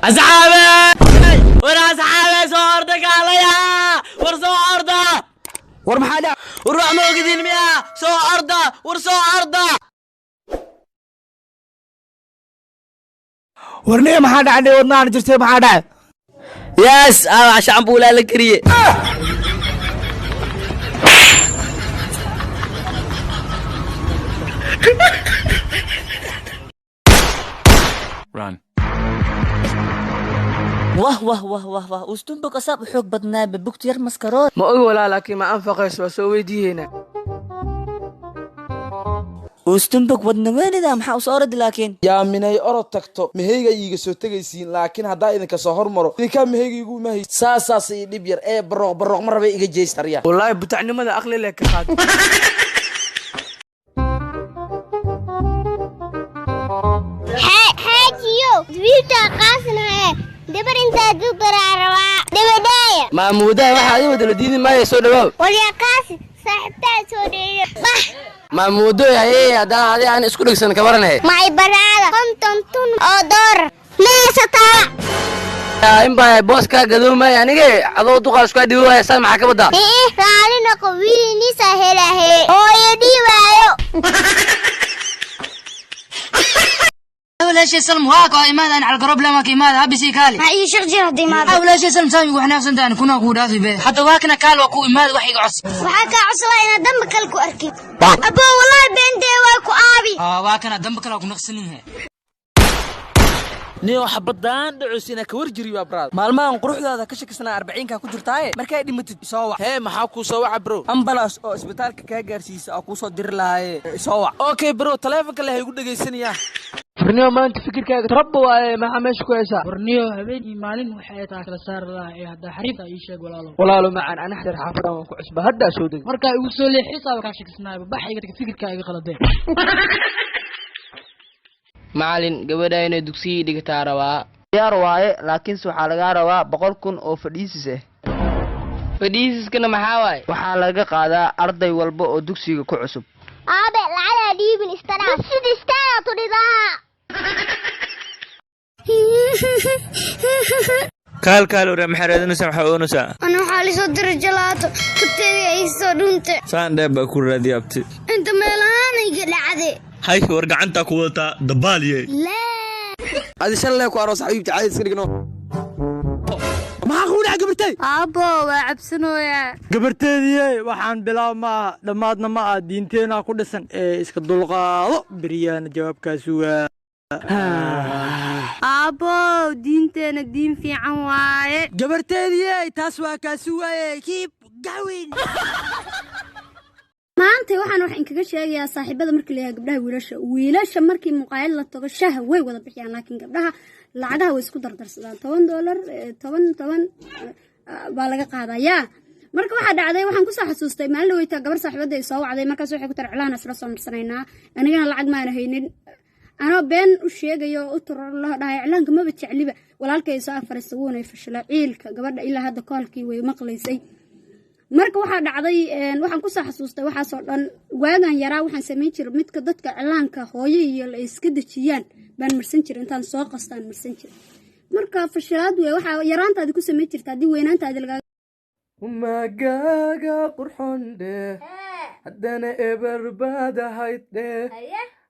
أصحابي ورا أصحابي صورتك عليا ورسو عرضة ورمحالا وروح موجودين مياه سو عرضة ورسو عرضة ورنيه محادا عندي ورنا أنا جرتي محادا يس عشان بولا لكريه Run. واه وستنبك أصاب حوق بدنا ببكتير مسكرات ما أقول ولا لكن ما أنفقش وسوي دي هنا وستنبك بدنا وين إذا محاو صارد لكن يا مني أرد تكتو مهيجا يجي سوتجيسين لكن هذا إذا كسهر مرة إذا كان مهيجا يقول ما هي ساسي ليبير إيه بروق مرة بيجي جيس تريا والله بتعني ماذا أقل لك خاد حاجيو دويتا قاسنا دبر انت دبر عروا دبدايا محمودة واحد يودل ديني ما يسود باب وليا قاسي صاحبتها سودية محمودة يا إيه هذا أنا إسكولك سنة كبرنا معي برادة كنتم تون أدور ليش تا إن باي بوس كقدوم ما يعني كي عضو تقال شوي ديو يا سلام حكي بدا إيه رالنا قوي نسا هلا هي أو يدي وايو أول شيء سلم هاك وإيمان أنا على القرب لما كيمان هبي سيكالي أي شيء جرى دي ما أول شيء سلم سامي وإحنا سنتان كنا قودا في بيت حتى واكنا كال وكو إيمان وحي عص وحكى عصوا إن دمك الكو أركب أبو والله بنتي واكو أبي واكنا دمك لو نقصنيها نيو حبضان دعوسينا كورجري يا براد مالمان قروحدادا كشكسنا 40 ka ku jirtaaye markay dhimatid soo wax hee maxaa ku soo wac bro ambulance oo isbitaalka ka gaarsiisa oo ku soo dir lahaye soo wax okay bro taleefanka la igu dhageysanaya furniyo maanta fikirkaaga rabbo waaye maxaa meesha ku haysaa furniyo habeen iyo maalin waxay taa kala saar lahaa ee hadda xariifta ii sheeg walaalo macaan ana xir xaafada waan ku cusba hadda soo deg marka igu soo leexisaa ka shakisnaa baxayga fikirkaaga qaladeen macalin gabadha inay dugsiga dhigtaa rabaa diyaar waaye laakiin waxa laga rabaa 100,000 oo fadhiisis ah fadhiisiskana maxaa waaye waxa laga qaadaa arday walba oo dugsiga ku cusub aabe lacala dhiibin istana sida istana tudidaa kaal ora maxaradana saxaawonasa ana xali soo dir jalaato kabteedi ay soo dhunte saan dheeb ku raadiyabti inta meelahan ay dhacday hay war gacanta ku wata dabaaliye la adi shalay ku aroos xabiibti caadi iska dhigno ma quuna gabartay abo waa cabsanooya gabarteedii waxaan bilaabma dhamaadna ma diinteena ku dhisan ee iska dulqaado bariyaana jawaabkaas waa abo diinteena diin fiican waaye gabarteedii taas waa kaas waaye kiib gawin maanta waxaan wax inkaga sheegayaa saaxiibada markii la yahay gabdhaha wiilasha markii muqaayad la tago shaah way wada bixiyaan laakiin gabdhaha lacagaha way isku dardarsadaan $10 baa laga qaadayaa marka waxa dhacday waxaan ku soo xasuustay maalin la weytaa gabar saaxiibada ay soo wacday markaas waxay ku tar iclaan isla soo marsanayna anigana lacag ma haynin ana been u sheegayo u turar la dhahay iclaanka ma jecliba walaalkay soo afariistay wuuna fashilay ciilka gabadha ilaa hadda koolkii way maqlaysay marka waxa dhacday waxaan ku soo xasuustay waxa soo dhan waagan yaraa waxaan sameyn jiray midka dadka cilaanka hooyo iyo la iska dajiyaan baan marsan jiray intaan soo qastaan marsan jiray marka fashilaad way waxa yaraantaadi ku sameyn jirtay hadii weynaantaadi laga umagaga qurxonde hadana eberbada hayde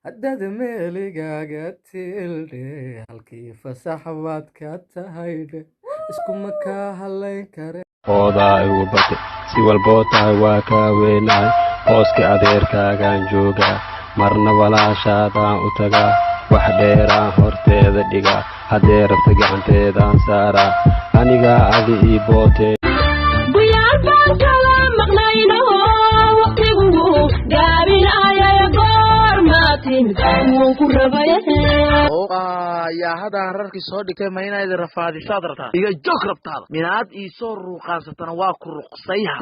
hadada meeligaga tilde halkii fasaxwaad ka tahayde isku maka halayn kare oda igu bate si walboo tahay waa ka weynahay hooska adeerkaagaan joogaa marna walaashaadaan u tagaa wax dheeraan horteeda dhigaa haddee rabta gacanteedaan saaraa anigaa adi ii bootee yaa hadaan rarkii soo dhigtay ma inaad rafaadisaad rabtaa iga joog rabtaada minaad ii soo ruuqaansatana waa ku ruqsayha